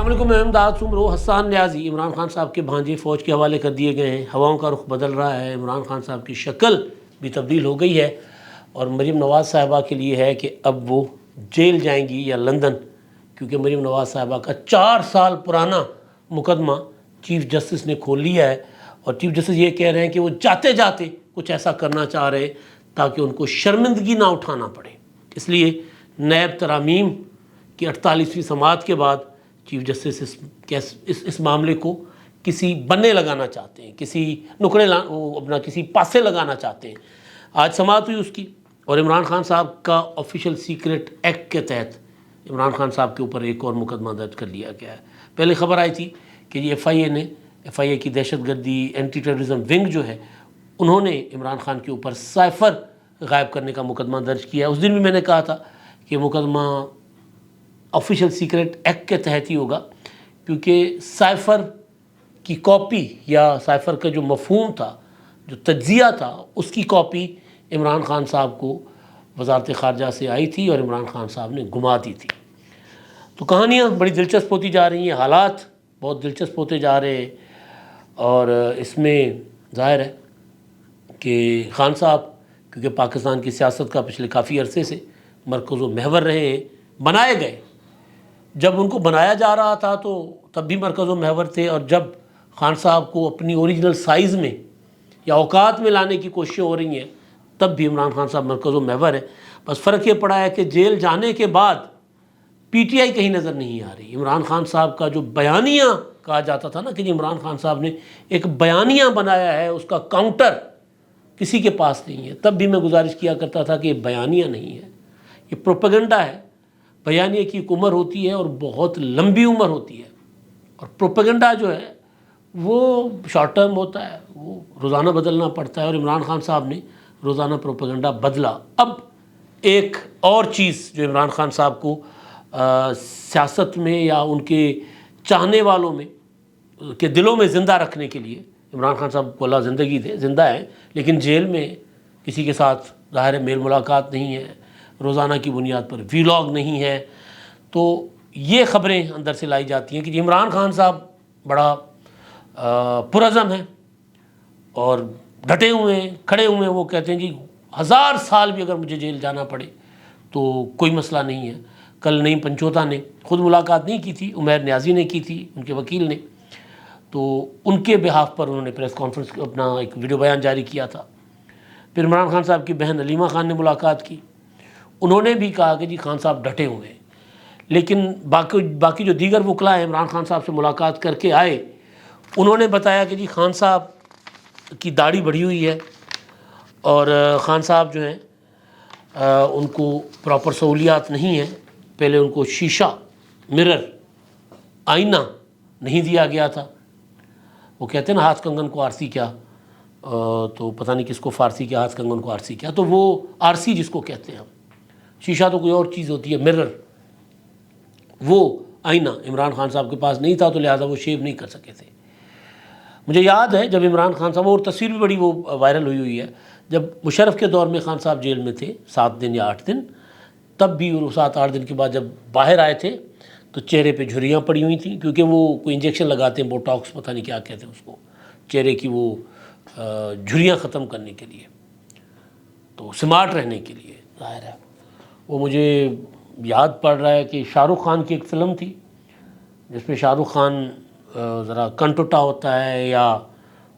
السلام علیکم، میں امداد سمرو حسان نیازی عمران خان صاحب کے بھانجے فوج کے حوالے کر دیے گئے ہیں۔ ہواؤں کا رخ بدل رہا ہے، عمران خان صاحب کی شکل بھی تبدیل ہو گئی ہے اور مریم نواز صاحبہ کے لیے ہے کہ اب وہ جیل جائیں گی یا لندن، کیونکہ مریم نواز صاحبہ کا 4 سال پرانا مقدمہ چیف جسٹس نے کھول لیا ہے اور چیف جسٹس یہ کہہ رہے ہیں کہ وہ جاتے جاتے کچھ ایسا کرنا چاہ رہے تاکہ ان کو شرمندگی نہ اٹھانا پڑے۔ اس لیے نیب ترامیم کی 48ویں سماعت کے بعد چیف جسٹس اس معاملے کو کسی بننے لگانا چاہتے ہیں، کسی نکڑے اپنا کسی پاسے لگانا چاہتے ہیں۔ آج سماعت ہوئی اس کی اور عمران خان صاحب کا آفیشیل سیکرٹ ایکٹ کے تحت عمران خان صاحب کے اوپر ایک اور مقدمہ درج کر لیا گیا ہے۔ پہلے خبر آئی تھی کہ یہ ایف آئی اے کی دہشت گردی اینٹی ٹیررزم ونگ جو ہے انہوں نے عمران خان کے اوپر سائفر غائب کرنے کا مقدمہ درج کیا ہے۔ اس دن بھی میں نے کہا تھا کہ مقدمہ آفیشیل سیکرٹ ایکٹ کے تحت ہی ہوگا، کیونکہ سائفر کی کاپی یا سائفر کا جو مفہوم تھا، جو تجزیہ تھا، اس کی کاپی عمران خان صاحب کو وزارت خارجہ سے آئی تھی اور عمران خان صاحب نے گما دی تھی۔ تو کہانیاں بڑی دلچسپ ہوتی جا رہی ہیں، حالات بہت دلچسپ ہوتے جا رہے ہیں اور اس میں ظاہر ہے کہ خان صاحب کیونکہ پاکستان کی سیاست کا پچھلے کافی عرصے سے مرکز و محور رہے ہیں، بنائے گئے۔ جب ان کو بنایا جا رہا تھا تو تب بھی مرکز و محور تھے، اور جب خان صاحب کو اپنی اوریجنل سائز میں یا اوقات میں لانے کی کوششیں ہو رہی ہیں تب بھی عمران خان صاحب مرکز و محور ہے۔ بس فرق یہ پڑا ہے کہ جیل جانے کے بعد پی ٹی آئی کہیں نظر نہیں آ رہی۔ عمران خان صاحب کا جو بیانیہ کہا جاتا تھا نا کہ عمران خان صاحب نے ایک بیانیہ بنایا ہے، اس کا کاؤنٹر کسی کے پاس نہیں ہے، تب بھی میں گزارش کیا کرتا تھا کہ یہ بیانیہ نہیں ہے، یہ پروپیگنڈا ہے۔ بیانیہ کی ایک عمر ہوتی ہے اور بہت لمبی عمر ہوتی ہے، اور پروپیگنڈا جو ہے وہ شارٹ ٹرم ہوتا ہے، وہ روزانہ بدلنا پڑتا ہے، اور عمران خان صاحب نے روزانہ پروپیگنڈا بدلا۔ اب ایک اور چیز جو عمران خان صاحب کو سیاست میں یا ان کے چاہنے والوں میں کے دلوں میں زندہ رکھنے کے لیے، عمران خان صاحب کو اللہ زندگی دے، زندہ ہیں لیکن جیل میں کسی کے ساتھ ظاہر میل ملاقات نہیں ہے، روزانہ کی بنیاد پر ویلاگ نہیں ہے، تو یہ خبریں اندر سے لائی جاتی ہیں کہ عمران خان صاحب بڑا پرعزم ہیں اور ڈٹے ہوئے ہیں، کھڑے ہوئے ہیں۔ وہ کہتے ہیں 1000 سال بھی اگر مجھے جیل جانا پڑے تو کوئی مسئلہ نہیں ہے۔ کل نعیم پنچوتا نے خود ملاقات نہیں کی تھی، عمیر نیازی نے کی تھی، ان کے وکیل نے، تو ان کے بہاف پر انہوں نے پریس کانفرنس اپنا ایک ویڈیو بیان جاری کیا تھا۔ پھر عمران خان صاحب کی بہن علیمہ خان نے ملاقات کی، انہوں نے بھی کہا کہ خان صاحب ڈٹے ہوئے ہیں، لیکن باقی جو دیگر وکلاء ہیں عمران خان صاحب سے ملاقات کر کے آئے، انہوں نے بتایا کہ خان صاحب کی داڑھی بڑھی ہوئی ہے اور خان صاحب جو ہیں ان کو پراپر سہولیات نہیں ہیں۔ پہلے ان کو شیشہ، مرر، آئینہ نہیں دیا گیا تھا۔ وہ کہتے ہیں نا ہاتھ کنگن کو آرسی کیا، تو پتہ نہیں کس کو فارسی کیا، ہاتھ کنگن کو آرسی کیا، تو وہ آرسی جس کو کہتے ہیں ہم، شیشہ تو کوئی اور چیز ہوتی ہے، مرر، وہ آئینہ عمران خان صاحب کے پاس نہیں تھا، تو لہٰذا وہ شیو نہیں کر سکے تھے۔ مجھے یاد ہے جب عمران خان صاحب، اور تصویر بھی بڑی وہ وائرل ہوئی ہے، جب مشرف کے دور میں خان صاحب جیل میں تھے 7 دن یا 8 دن، تب بھی 7-8 دن کے بعد جب باہر آئے تھے تو چہرے پہ جھریاں پڑی ہوئی تھیں، کیونکہ وہ کوئی انجیکشن لگاتے ہیں، بوٹاکس پتہ نہیں کیا کہتے ہیں اس کو، چہرے کی وہ جھریاں ختم کرنے کے لیے، تو سمارٹ رہنے کے لیے ظاہر ہے۔ وہ مجھے یاد پڑ رہا ہے کہ شاہ رخ خان کی ایک فلم تھی جس میں شاہ رخ خان ذرا کنٹوٹا ہوتا ہے، یا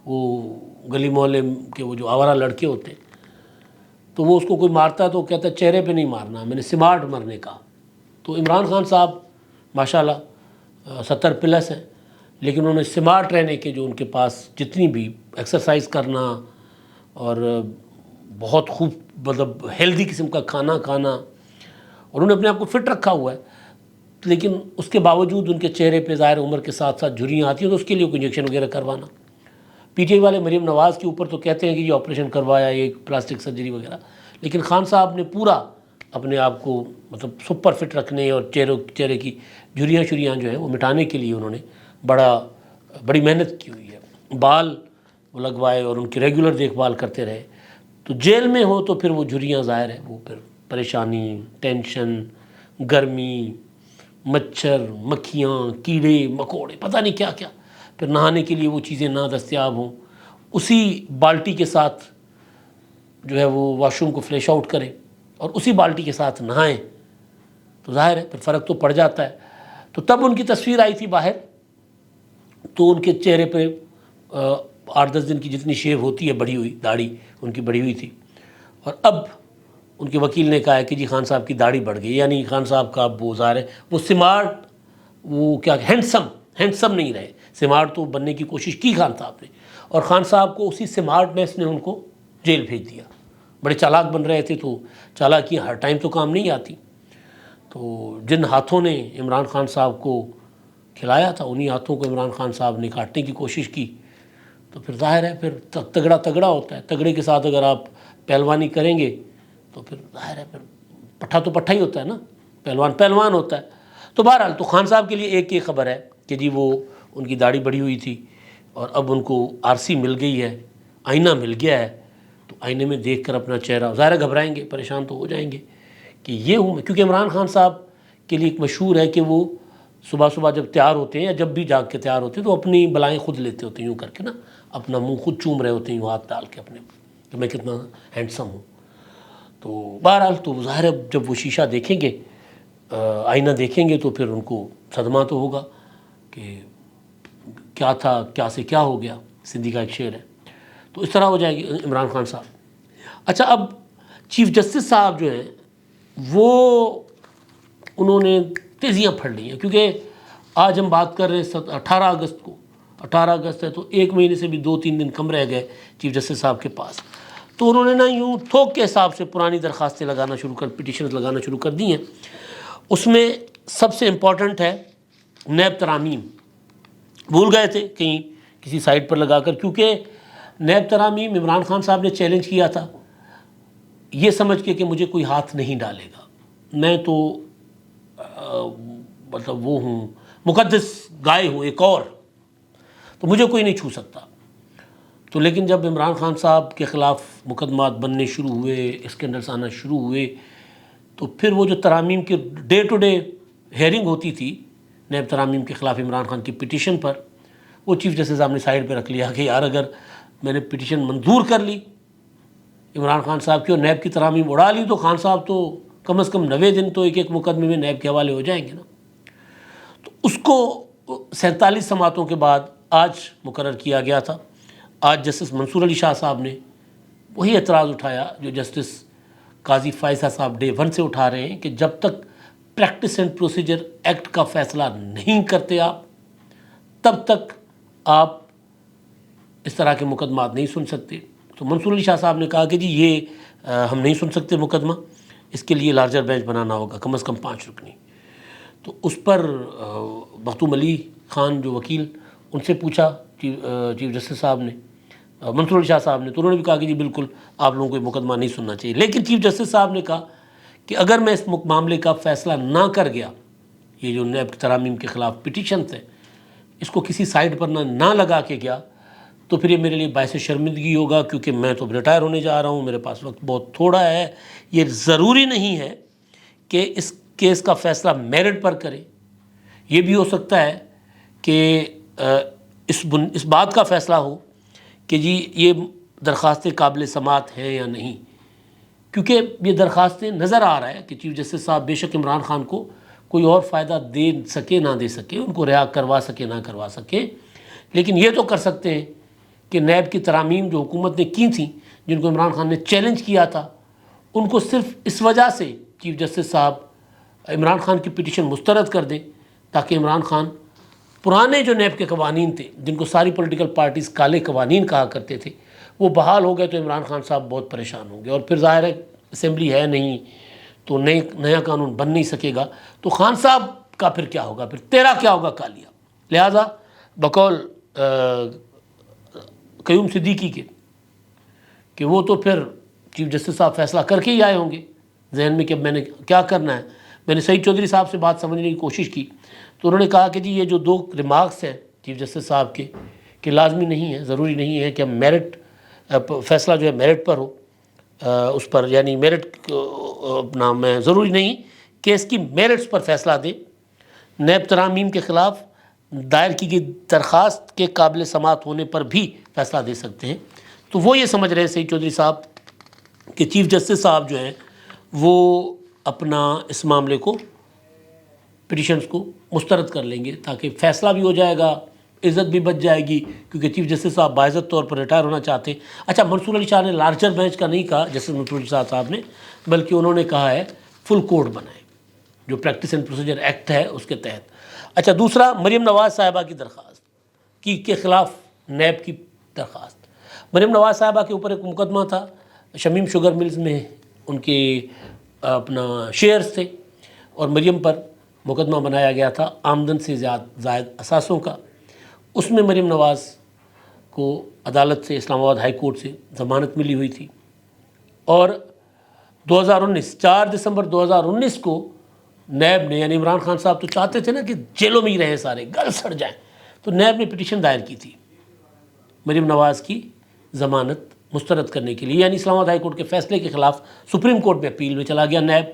وہ گلی محلے کے وہ جو آوارہ لڑکے ہوتے ہیں، تو وہ اس کو کوئی مارتا ہے تو وہ کہتا ہے چہرے پہ نہیں مارنا، میں نے سمارٹ مرنے کا۔ تو عمران خان صاحب ماشاءاللہ 70 پلس ہیں، لیکن انہوں نے سمارٹ رہنے کے جو ان کے پاس جتنی بھی ایکسرسائز کرنا اور بہت خوب مطلب ہیلدی قسم کا کھانا کھانا، اور انہوں نے اپنے آپ کو فٹ رکھا ہوا ہے، لیکن اس کے باوجود ان کے چہرے پہ ظاہر عمر کے ساتھ ساتھ جھریاں آتی ہیں، تو اس کے لیے کوئی انجیکشن وغیرہ کروانا۔ پی ٹی آئی والے مریم نواز کے اوپر تو کہتے ہیں کہ یہ آپریشن کروایا، یہ پلاسٹک سرجری وغیرہ، لیکن خان صاحب نے پورا اپنے آپ کو مطلب سپر فٹ رکھنے اور چہرے کی جھریاں جو ہیں وہ مٹانے کے لیے انہوں نے بڑی محنت کی ہوئی ہے، بال وہ لگوائے اور ان کی ریگولر دیکھ بھال کرتے رہے۔ تو جیل میں ہو تو پھر وہ جھریاں ظاہر ہے، وہ پھر پریشانی، ٹینشن، گرمی، مچھر مکھیاں کیڑے مکوڑے پتہ نہیں کیا کیا، پھر نہانے کے لیے وہ چیزیں نہ دستیاب ہوں، اسی بالٹی کے ساتھ جو ہے وہ واش روم کو فلیش آؤٹ کریں اور اسی بالٹی کے ساتھ نہائیں، تو ظاہر ہے پھر فرق تو پڑ جاتا ہے۔ تو تب ان کی تصویر آئی تھی باہر، تو ان کے چہرے پہ 8-10 دن کی جتنی شیو ہوتی ہے بڑھی ہوئی داڑھی ان کی بڑھی ہوئی تھی، اور اب ان کے وکیل نے کہا ہے کہ جی خان صاحب کی داڑھی بڑھ گئی، یعنی خان صاحب کا اب وہ ظاہر ہے وہ سمارٹ، وہ کیا ہینڈسم نہیں رہے، سمارٹ تو بننے کی کوشش کی خان صاحب نے، اور خان صاحب کو اسی سمارٹنیس نے ان کو جیل بھیج دیا۔ بڑے چالاک بن رہے تھے، تو چالاکیاں ہر ٹائم تو کام نہیں آتی، تو جن ہاتھوں نے عمران خان صاحب کو کھلایا تھا انہی ہاتھوں کو عمران خان صاحب نے کاٹنے کی کوشش کی، تو پھر ظاہر ہے پھر تگڑا ہوتا ہے، تگڑے کے ساتھ اگر آپ پہلوانی کریں گے تو پھر ظاہر ہے پھر پٹھا تو پٹھا ہی ہوتا ہے نا، پہلوان ہوتا ہے۔ تو بہرحال تو خان صاحب کے لیے ایک یہ خبر ہے کہ جی وہ ان کی داڑھی بڑھی ہوئی تھی اور اب ان کو RC مل گئی ہے، آئینہ مل گیا ہے، تو آئینے میں دیکھ کر اپنا چہرہ ظاہر ہے گھبرائیں گے، پریشان تو ہو جائیں گے کہ یہ ہوں میں، کیونکہ عمران خان صاحب کے لیے ایک مشہور ہے کہ وہ صبح جب تیار ہوتے ہیں یا جب بھی جاگ کے تیار ہوتے ہیں تو اپنی بلائیں خود لیتے ہوتے ہیں، یوں کر کے نا اپنا منہ خود چوم رہے ہوتے ہیں یوں ہاتھ ڈال کے اپنے کہ میں کتنا ہینڈسم ہوں۔ تو بہرحال تو ظاہر ہے جب وہ شیشہ دیکھیں گے، آئینہ دیکھیں گے، تو پھر ان کو صدمہ تو ہوگا کہ کیا تھا کیا سے کیا ہو گیا، سندھی کا ایک شعر ہے، تو اس طرح ہو جائے گی عمران خان صاحب۔ اچھا، اب چیف جسٹس صاحب جو ہیں وہ انہوں نے تیزیاں پھڑ لی ہیں، کیونکہ آج ہم بات کر رہے ہیں 18 اگست کو، 18 اگست ہے، تو ایک مہینے سے بھی 2-3 دن کم رہ گئے چیف جسٹس صاحب کے پاس، تو انہوں نے نا یوں تھوک کے حساب سے پرانی درخواستیں لگانا شروع پٹیشنز لگانا شروع کر دی ہیں۔ اس میں سب سے امپورٹنٹ ہے نیب ترامیم، بھول گئے تھے کہیں کسی سائٹ پر لگا کر، کیونکہ نیب ترامیم عمران خان صاحب نے چیلنج کیا تھا یہ سمجھ کے کہ مجھے کوئی ہاتھ نہیں ڈالے گا، میں تو مطلب وہ ہوں مقدس گائے ہوں ایک اور، تو مجھے کوئی نہیں چھو سکتا۔ تو لیکن جب عمران خان صاحب کے خلاف مقدمات بننے شروع ہوئے، اسکینڈلز آنا شروع ہوئے، تو پھر وہ جو ترامیم کے ڈے ٹو ڈے ہیئرنگ ہوتی تھی نیب ترامیم کے خلاف عمران خان کی پٹیشن پر، وہ چیف جسٹس صاحب نے سائڈ پہ رکھ لیا کہ یار اگر میں نے پٹیشن منظور کر لی عمران خان صاحب کی اور نیب کی ترامیم اڑا لی، تو خان صاحب تو کم از کم 90 دن تو ایک مقدمے میں نیب کے حوالے ہو جائیں گے نا۔ تو اس کو 47 سماعتوں کے بعد آج مقرر کیا گیا تھا۔ آج جسٹس منصور علی شاہ صاحب نے وہی اعتراض اٹھایا جو جسٹس قاضی فائزہ صاحب ڈے 1 سے اٹھا رہے ہیں کہ جب تک پریکٹس اینڈ پروسیجر ایکٹ کا فیصلہ نہیں کرتے آپ، تب تک آپ اس طرح کے مقدمات نہیں سن سکتے۔ تو منصور علی شاہ صاحب نے کہا کہ جی یہ ہم نہیں سن سکتے مقدمہ، اس کے لیے لارجر بینچ بنانا ہوگا، کم از کم 5 رکنی۔ تو اس پر مختوم علی خان جو وکیل، ان سے پوچھا چیف جسٹس صاحب نے، منصور علی شاہ صاحب نے، تو انہوں نے بھی کہا کہ جی بالکل آپ لوگوں کو یہ مقدمہ نہیں سننا چاہیے، لیکن چیف جسٹس صاحب نے کہا کہ اگر میں اس معاملے کا فیصلہ نہ کر گیا، یہ جو نیب ترامیم کے خلاف پٹیشنز ہیں اس کو کسی سائٹ پر نہ لگا کے گیا، تو پھر یہ میرے لیے باعث شرمندگی ہوگا، کیونکہ میں تو ریٹائر ہونے جا رہا ہوں، میرے پاس وقت بہت تھوڑا ہے، یہ ضروری نہیں ہے کہ اس کیس کا فیصلہ میرٹ پر کرے، یہ بھی ہو سکتا ہے کہ اس بات کا فیصلہ ہو کہ جی یہ درخواستیں قابل سماعت ہیں یا نہیں، کیونکہ یہ درخواستیں نظر آ رہا ہے کہ چیف جسٹس صاحب بے شک عمران خان کو کوئی اور فائدہ دے سکے نہ دے سکے، ان کو رہا کروا سکے نہ کروا سکے، لیکن یہ تو کر سکتے ہیں کہ نیب کی ترامیم جو حکومت نے کی تھیں، جن کو عمران خان نے چیلنج کیا تھا، ان کو صرف اس وجہ سے چیف جسٹس صاحب عمران خان کی پٹیشن مسترد کر دیں تاکہ عمران خان پرانے جو نیب کے قوانین تھے، جن کو ساری پولیٹیکل پارٹیز کالے قوانین کہا کرتے تھے، وہ بحال ہو گئے، تو عمران خان صاحب بہت پریشان ہوں گے، اور پھر ظاہر ہے اسمبلی ہے نہیں تو نیا قانون بن نہیں سکے گا، تو خان صاحب کا پھر کیا ہوگا، پھر تیرا کیا ہوگا کالیا۔ لہٰذا بقول قیوم صدیقی کے کہ وہ تو پھر چیف جسٹس صاحب فیصلہ کر کے ہی آئے ہوں گے ذہن میں کہ اب میں نے کیا کرنا ہے۔ میں نے سعید چودھری صاحب سے بات سمجھنے کی کوشش کی تو انہوں نے کہا کہ جی یہ جو 2 ریمارکس ہیں چیف جسٹس صاحب کے کہ لازمی نہیں ہے، ضروری نہیں ہے کہ ہم میرٹ فیصلہ جو ہے میرٹ پر ہو، اس پر یعنی میرٹ اپنا میں ضروری نہیں کہ اس کی میرٹس پر فیصلہ دے، نیب ترامیم کے خلاف دائر کی گئی درخواست کے قابل سماعت ہونے پر بھی فیصلہ دے سکتے ہیں۔ تو وہ یہ سمجھ رہے ہیں سعید چودھری صاحب کہ چیف جسٹس صاحب جو ہیں وہ اپنا اس معاملے کو پٹیشنز کو مسترد کر لیں گے تاکہ فیصلہ بھی ہو جائے گا، عزت بھی بچ جائے گی، کیونکہ چیف جسٹس صاحب باعزت طور پر ریٹائر ہونا چاہتے ہیں۔ اچھا، منصور علی شاہ نے لارجر بینچ کا نہیں کہا جسٹس منصور علی شاہ صاحب نے، بلکہ انہوں نے کہا ہے فل کوڈ بنائیں جو پریکٹس اینڈ پروسیجر ایکٹ ہے اس کے تحت۔ اچھا، دوسرا مریم نواز صاحبہ کی درخواست کے خلاف نیب کی درخواست۔ مریم نواز صاحبہ کے اوپر ایک مقدمہ تھا، شمیم شوگر ملز میں ان کے اپنا شیئرز تھے اور مریم پر مقدمہ بنایا گیا تھا آمدن سے زائد اثاثوں کا۔ اس میں مریم نواز کو عدالت سے، اسلام آباد ہائی کورٹ سے ضمانت ملی ہوئی تھی، اور 4 دسمبر 2019 کو نیب نے، یعنی عمران خان صاحب تو چاہتے تھے نا کہ جیلوں میں ہی رہیں سارے، گل سڑ جائیں، تو نیب نے پٹیشن دائر کی تھی مریم نواز کی ضمانت مسترد کرنے کے لیے، یعنی اسلام آباد ہائی کورٹ کے فیصلے کے خلاف سپریم کورٹ میں اپیل میں چلا گیا نیب،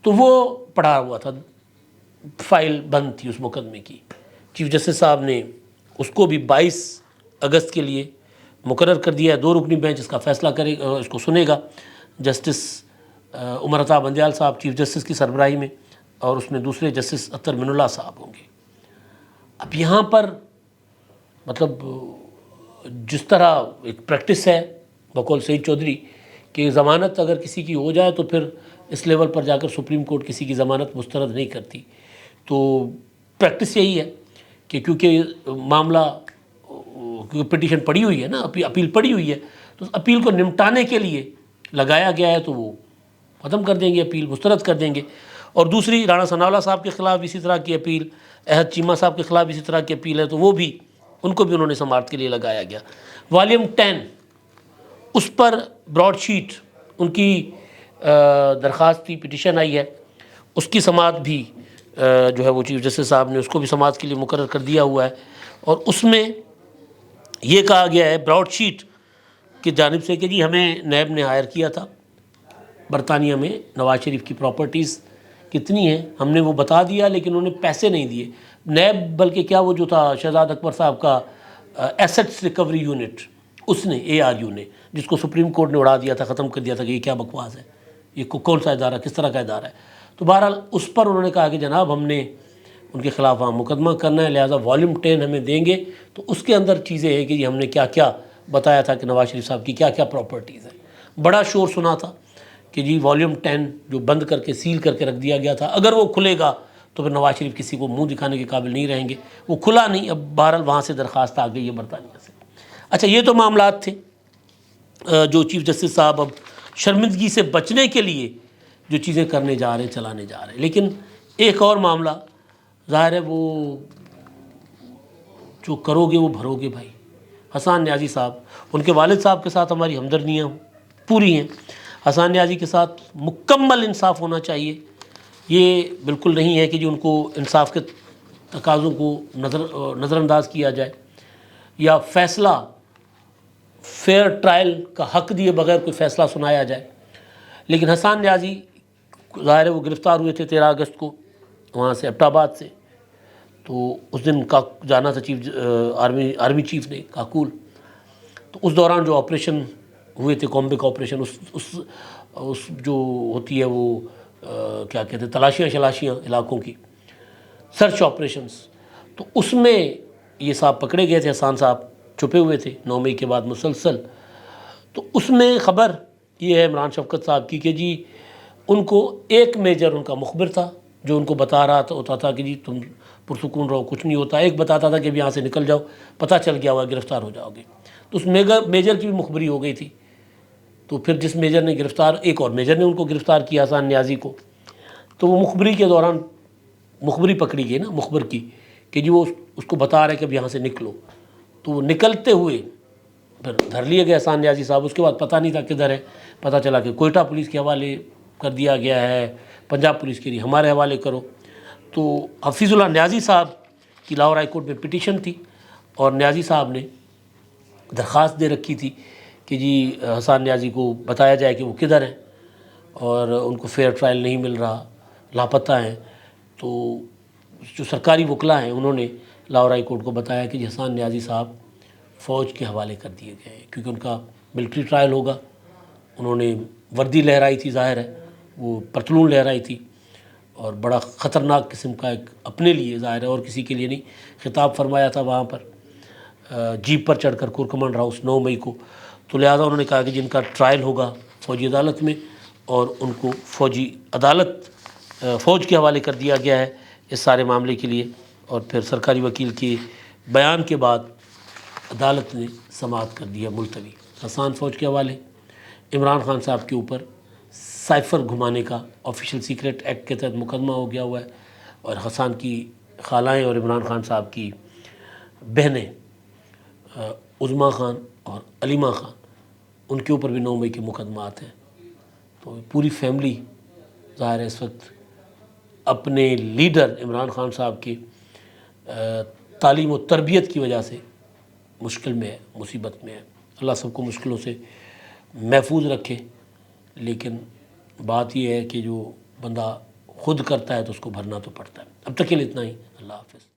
تو وہ پڑھا ہوا تھا، فائل بند تھی اس مقدمے کی۔ چیف جسٹس صاحب نے اس کو بھی 22 اگست کے لیے مقرر کر دیا ہے، 2 رکنی بینچ اس کا فیصلہ کرے، اس کو سنے گا، جسٹس عمر عطا بندیال صاحب چیف جسٹس کی سربراہی میں، اور اس میں دوسرے جسٹس اطہر من اللہ صاحب ہوں گے۔ اب یہاں پر مطلب جس طرح ایک پریکٹس ہے بقول سعید چودھری کہ ضمانت اگر کسی کی ہو جائے تو پھر اس لیول پر جا کر سپریم کورٹ کسی کی ضمانت مسترد نہیں کرتی، تو پریکٹس یہی ہے کہ کیونکہ معاملہ، کیونکہ پٹیشن پڑی ہوئی ہے نا، اپیل پڑی ہوئی ہے، تو اس اپیل کو نمٹانے کے لیے لگایا گیا ہے، تو وہ ختم کر دیں گے، اپیل مسترد کر دیں گے۔ اور دوسری رانا ثناء اللہ صاحب کے خلاف اسی طرح کی اپیل، احد چیمہ صاحب کے خلاف اسی طرح کی اپیل ہے، تو وہ بھی، ان کو بھی انہوں نے سماعت کے لیے لگایا گیا۔ والیوم 10 اس پر براڈ شیٹ ان کی درخواست تھی، پٹیشن آئی ہے، اس کی سماعت بھی جو ہے وہ چیف جسٹس صاحب نے اس کو بھی سماعت کے لیے مقرر کر دیا ہوا ہے، اور اس میں یہ کہا گیا ہے براڈ شیٹ کی جانب سے کہ جی ہمیں نیب نے ہائر کیا تھا، برطانیہ میں نواز شریف کی پراپرٹیز کتنی ہیں ہم نے وہ بتا دیا، لیکن انہوں نے پیسے نہیں دیے نیب، بلکہ کیا وہ جو تھا شہزاد اکبر صاحب کا ایسٹس ریکوری یونٹ، اس نے ARU نے، جس کو سپریم کورٹ نے اڑا دیا تھا، ختم کر دیا تھا کہ یہ کیا بکواس ہے، یہ کون سا ادارہ، کس طرح کا ادارہ ہے۔ تو بہرحال اس پر انہوں نے کہا کہ جناب ہم نے ان کے خلاف وہاں مقدمہ کرنا ہے، لہٰذا والیوم 10 ہمیں دیں گے، تو اس کے اندر چیزیں ہیں کہ جی ہم نے کیا کیا بتایا تھا کہ نواز شریف صاحب کی کیا کیا پراپرٹیز ہیں۔ بڑا شور سنا تھا کہ جی والیوم 10 جو بند کر کے سیل کر کے رکھ دیا گیا تھا، اگر وہ کھلے گا تو پھر نواز شریف کسی کو منہ دکھانے کے قابل نہیں رہیں گے۔ وہ کھلا نہیں، اب بہرحال وہاں سے درخواست آ گئی ہے برطانیہ سے۔ اچھا، یہ تو معاملات تھے جو چیف جسٹس صاحب اب شرمندگی سے بچنے کے لیے جو چیزیں کرنے جا رہے ہیں، چلانے جا رہے ہیں۔ لیکن ایک اور معاملہ ظاہر ہے، وہ جو کرو گے وہ بھرو گے بھائی، حسان نیازی صاحب، ان کے والد صاحب کے ساتھ ہماری ہمدردیاں پوری ہیں، حسان نیازی کے ساتھ مکمل انصاف ہونا چاہیے۔ یہ بالکل نہیں ہے کہ جو ان کو انصاف کے تقاضوں کو نظر انداز کیا جائے یا فیصلہ فیئر ٹرائل کا حق دیے بغیر کوئی فیصلہ سنایا جائے۔ لیکن حسان نیازی ظاہر ہے وہ گرفتار ہوئے تھے 13 اگست کو وہاں سے ایبٹ آباد سے، تو اس دن کا جانا تھا آرمی چیف نے کاکول، تو اس دوران جو آپریشن ہوئے تھے، کومبک آپریشن، اس جو ہوتی ہے وہ کیا کہتے ہیں، تلاشیاں علاقوں کی، سرچ آپریشنز، تو اس میں یہ صاحب پکڑے گئے تھے، حسان صاحب چھپے ہوئے تھے 9 مئی کے بعد مسلسل۔ تو اس میں خبر یہ ہے عمران شفقت صاحب کی کہ جی ان کو ایک میجر ان کا مخبر تھا جو ان کو بتا رہا ہوتا تھا کہ جی تم پرسکون رہو، کچھ نہیں ہوتا، ایک بتاتا تھا کہ اب یہاں سے نکل جاؤ، پتہ چل گیا ہوا گرفتار ہو جاؤ گے، تو اس میجر کی بھی مخبری ہو گئی تھی۔ تو پھر جس میجر نے ایک اور میجر نے ان کو گرفتار کیا حسان نیازی کو، تو وہ مخبری کے دوران مخبری پکڑی گئی نا، مخبر کی، کہ جی وہ اس کو بتا رہے کہ اب یہاں سے نکلو، تو وہ نکلتے ہوئے پھر دھر لیے گئے حسان نیازی صاحب۔ اس کے بعد پتہ نہیں تھا کدھر ہے، پتہ چلا کہ کوئٹہ پولیس کے حوالے کر دیا گیا ہے، پنجاب پولیس کے لیے ہمارے حوالے کرو۔ تو حفیظ اللہ نیازی صاحب کی لاہور ہائی کورٹ میں پٹیشن تھی، اور نیازی صاحب نے درخواست دے رکھی تھی کہ جی حسان نیازی کو بتایا جائے کہ وہ کدھر ہیں، اور ان کو فیئر ٹرائل نہیں مل رہا، لاپتہ ہیں۔ تو جو سرکاری وکلا ہیں انہوں نے لاہور ہائی کورٹ کو بتایا کہ حسان نیازی صاحب فوج کے حوالے کر دیے گئے ہیں کیونکہ ان کا ملٹری ٹرائل ہوگا. انہوں نے وردی لہرائی تھی، ظاہر ہے وہ پتلون لہرائی تھی، اور بڑا خطرناک قسم کا ایک اپنے لیے ظاہر ہے اور کسی کے لیے نہیں خطاب فرمایا تھا وہاں پر جیپ پر چڑھ کر کور کمانڈر ہاؤس 9 مئی کو. تو لہٰذا انہوں نے کہا کہ جن کا ٹرائل ہوگا فوجی عدالت میں اور ان کو فوجی عدالت فوج کے حوالے کر دیا گیا ہے اس سارے معاملے کے لیے. اور پھر سرکاری وکیل کے بیان کے بعد عدالت نے سماعت کر دیا ملتوی. حسان فوج کے حوالے، عمران خان صاحب کے اوپر سائفر گھمانے کا آفیشیل سیکریٹ ایکٹ کے تحت مقدمہ ہو گیا ہوا ہے، اور حسان کی خالائیں اور عمران خان صاحب کی بہنیں عظمیٰ خان اور علیمہ خان، ان کے اوپر بھی 9 مئی کے مقدمات ہیں. تو پوری فیملی ظاہر ہے اس وقت اپنے لیڈر عمران خان صاحب کی تعلیم و تربیت کی وجہ سے مشکل میں ہے، مصیبت میں ہے. اللہ سب کو مشکلوں سے محفوظ رکھے. لیکن بات یہ ہے کہ جو بندہ خود کرتا ہے تو اس کو بھرنا تو پڑتا ہے. اب تک کے لیے اتنا ہی. اللہ حافظ.